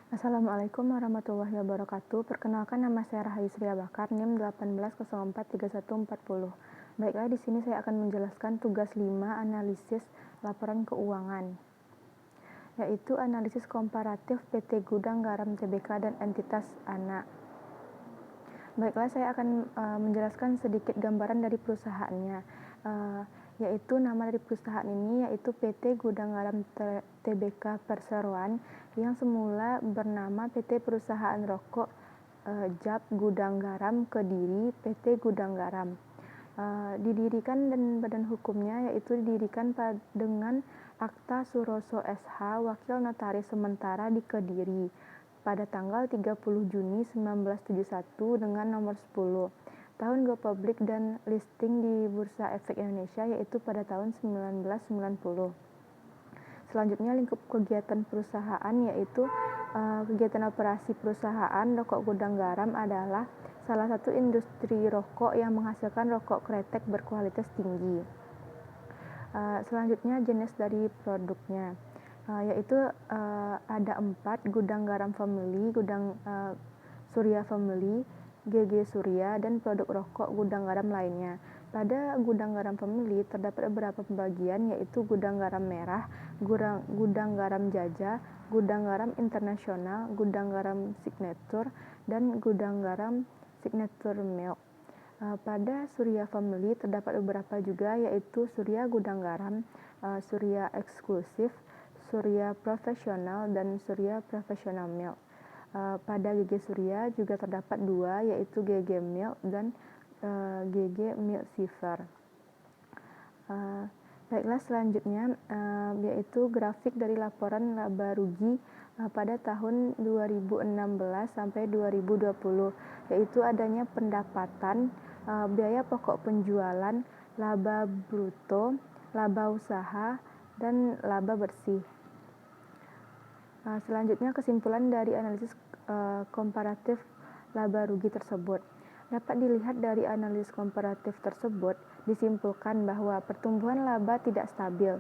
Assalamualaikum warahmatullahi wabarakatuh. Perkenalkan, nama saya Rahayu Surya Bakar, NIM 18043140. Baiklah, di sini saya akan menjelaskan tugas 5 analisis laporan keuangan, yaitu analisis komparatif PT Gudang Garam Tbk dan entitas anak. Baiklah, saya akan menjelaskan sedikit gambaran dari perusahaannya, yaitu nama dari perusahaan ini yaitu PT Gudang Garam Tbk Perseroan, yang semula bernama PT Perusahaan Rokok JAP Gudang Garam Kediri PT Gudang Garam. Didirikan dan badan hukumnya yaitu didirikan dengan Akta Suroso SH Wakil Notaris Sementara di Kediri pada tanggal 30 Juni 1971 dengan nomor 10. Tahun go public dan listing di Bursa Efek Indonesia yaitu pada tahun 1990. Selanjutnya, lingkup kegiatan perusahaan yaitu kegiatan operasi perusahaan Rokok Gudang Garam adalah salah satu industri rokok yang menghasilkan rokok kretek berkualitas tinggi. Selanjutnya, jenis dari produknya yaitu ada 4: Gudang Garam Family, Gudang Surya Family, GG Surya, dan produk rokok gudang garam lainnya. Pada Gudang Garam Family terdapat beberapa pembagian, yaitu Gudang Garam Merah, Gudang Garam Jaja, Gudang Garam Internasional, Gudang Garam Signature, dan Gudang Garam Signature Milk. Pada Surya Family terdapat beberapa juga, yaitu Surya Gudang Garam, Surya Eksklusif, Surya Profesional, dan Surya Profesional Milk. Pada GG Surya juga terdapat 2, yaitu GG Milk dan GG Milk Silver. Baiklah, selanjutnya yaitu grafik dari laporan laba rugi pada tahun 2016 sampai 2020, yaitu adanya pendapatan, biaya pokok penjualan, laba bruto, laba usaha, dan laba bersih. Selanjutnya, kesimpulan dari analisis komparatif laba rugi tersebut. Dapat dilihat dari analisis komparatif tersebut, disimpulkan bahwa pertumbuhan laba tidak stabil,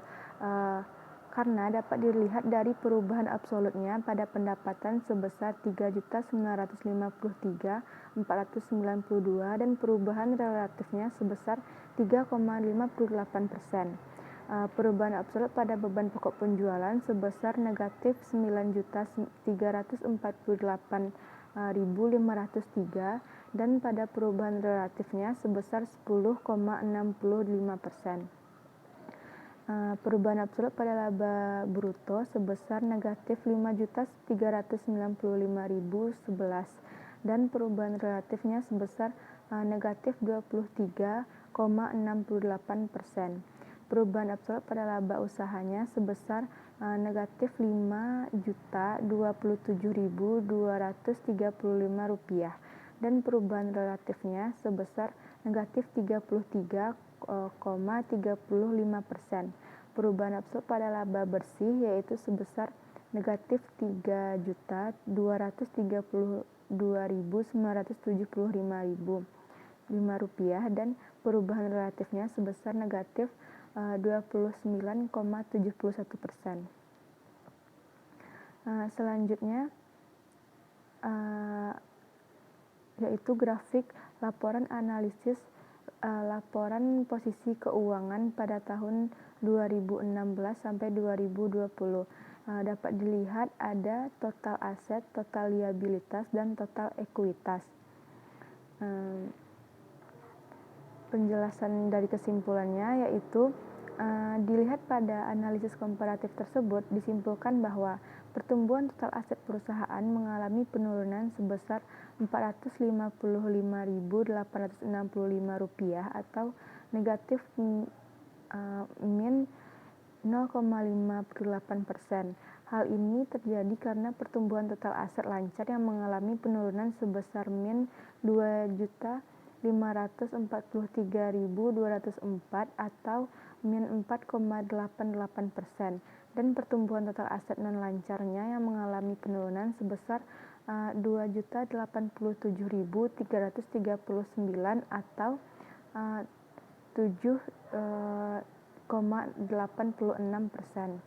karena dapat dilihat dari perubahan absolutnya pada pendapatan sebesar 3.953.492 dan perubahan relatifnya sebesar 3,58%. Perubahan absolut pada beban pokok penjualan sebesar negatif 9.348.503 dan pada perubahan relatifnya sebesar 10,65%. Perubahan absolut pada laba bruto sebesar negatif 5.395.011 dan perubahan relatifnya sebesar negatif 23,68%. Perubahan absolut pada laba usahanya sebesar negatif Rp5.027.235 dan perubahan relatifnya sebesar negatif 33,35%. Perubahan absolut pada laba bersih yaitu sebesar negatif Rp3.222.975.005 dan perubahan relatifnya sebesar negatif 29,71%. Selanjutnya yaitu grafik laporan analisis laporan posisi keuangan pada tahun 2016 sampai 2020. Dapat dilihat ada total aset, total liabilitas, dan total ekuitas. Penjelasan dari kesimpulannya yaitu dilihat pada analisis komparatif tersebut, disimpulkan bahwa pertumbuhan total aset perusahaan mengalami penurunan sebesar Rp455.865 atau negatif min 0,58%. Hal ini terjadi karena pertumbuhan total aset lancar yang mengalami penurunan sebesar min 2.543.204 atau min 4,88% dan pertumbuhan total aset non lancarnya yang mengalami penurunan sebesar 2.087.339 atau 7,86%.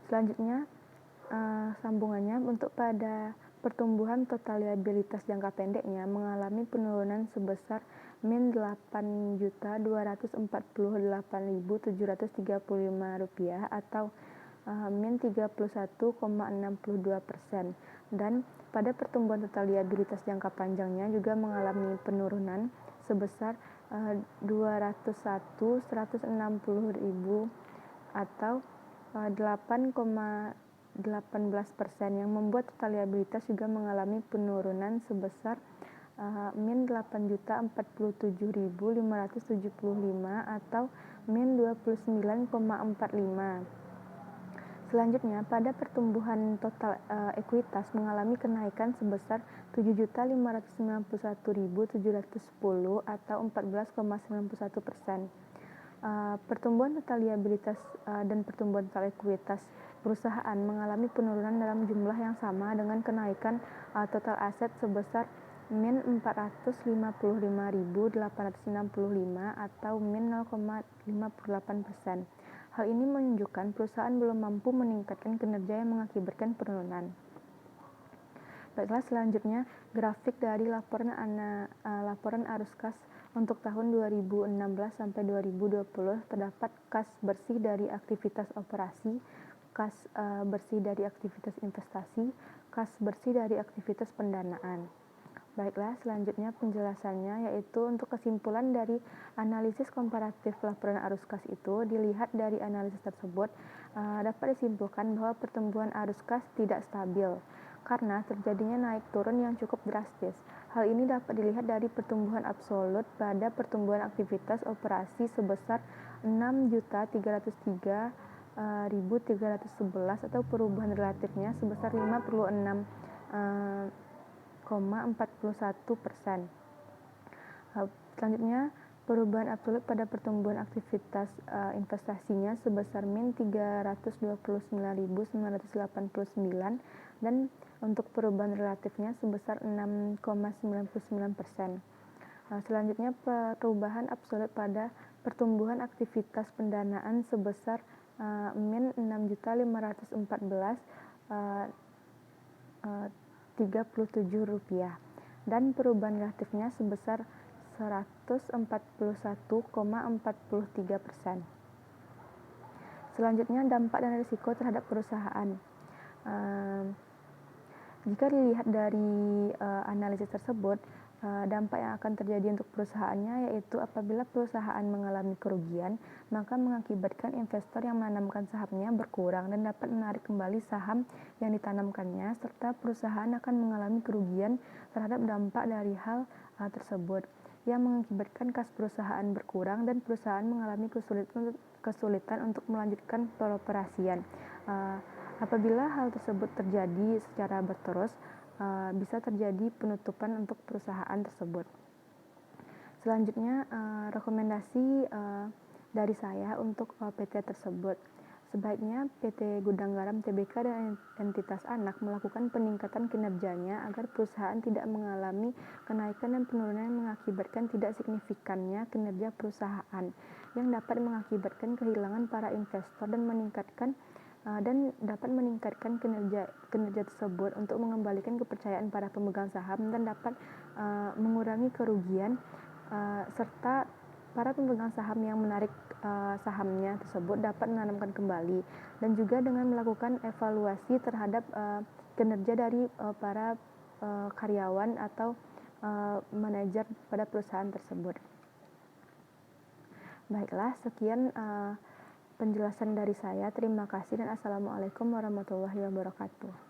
Selanjutnya, Sambungannya, untuk pada pertumbuhan total liabilitas jangka pendeknya mengalami penurunan sebesar min Rp8.248.735 atau min 31,62%, dan pada pertumbuhan total liabilitas jangka panjangnya juga mengalami penurunan sebesar 201.160.000 atau 8,18%, yang membuat total liabilitas juga mengalami penurunan sebesar min 8.047.575 atau min 29,45. Selanjutnya, pada pertumbuhan total ekuitas mengalami kenaikan sebesar 7.591.710 atau 14,91%. Pertumbuhan total liabilitas dan pertumbuhan total ekuitas perusahaan mengalami penurunan dalam jumlah yang sama dengan kenaikan total aset sebesar min 455.865 atau min 0,58%. Hal ini menunjukkan perusahaan belum mampu meningkatkan kinerja yang mengakibatkan penurunan. Baiklah, selanjutnya grafik dari laporan arus kas untuk tahun 2016 sampai 2020. Terdapat kas bersih dari aktivitas operasi, kas bersih dari aktivitas investasi, kas bersih dari aktivitas pendanaan. Baiklah, selanjutnya penjelasannya, yaitu untuk kesimpulan dari analisis komparatif laporan arus kas itu, dilihat dari analisis tersebut dapat disimpulkan bahwa pertumbuhan arus kas tidak stabil karena terjadinya naik turun yang cukup drastis. Hal ini dapat dilihat dari pertumbuhan absolut pada pertumbuhan aktivitas operasi sebesar 6.303.311 atau perubahan relatifnya sebesar 56,41%. Selanjutnya, perubahan absolut pada pertumbuhan aktivitas investasinya sebesar min 329.989 dan untuk perubahan relatifnya sebesar 6,99%. Selanjutnya, perubahan absolut pada pertumbuhan aktivitas pendanaan sebesar min 6.514.37 rupiah dan perubahan relatifnya sebesar 141,43%. Selanjutnya, dampak dan risiko terhadap perusahaan. Jika dilihat dari analisis tersebut, dampak yang akan terjadi untuk perusahaannya yaitu apabila perusahaan mengalami kerugian, maka mengakibatkan investor yang menanamkan sahamnya berkurang dan dapat menarik kembali saham yang ditanamkannya, serta perusahaan akan mengalami kerugian terhadap dampak dari hal tersebut, yang mengakibatkan kas perusahaan berkurang dan perusahaan mengalami kesulitan untuk melanjutkan peroperasian. Apabila hal tersebut terjadi secara berterus, bisa terjadi penutupan untuk perusahaan tersebut. Selanjutnya, rekomendasi dari saya untuk PT tersebut. Sebaiknya PT Gudang Garam Tbk dan entitas anak melakukan peningkatan kinerjanya agar perusahaan tidak mengalami kenaikan dan penurunan yang mengakibatkan tidak signifikannya kinerja perusahaan, yang dapat mengakibatkan kehilangan para investor dan dapat meningkatkan kinerja tersebut untuk mengembalikan kepercayaan para pemegang saham dan dapat mengurangi kerugian serta para pemegang saham yang menarik sahamnya tersebut dapat menanamkan kembali, dan juga dengan melakukan evaluasi terhadap kinerja dari para karyawan atau manajer pada perusahaan tersebut. Baiklah, sekian penjelasan dari saya. Terima kasih dan assalamualaikum warahmatullahi wabarakatuh.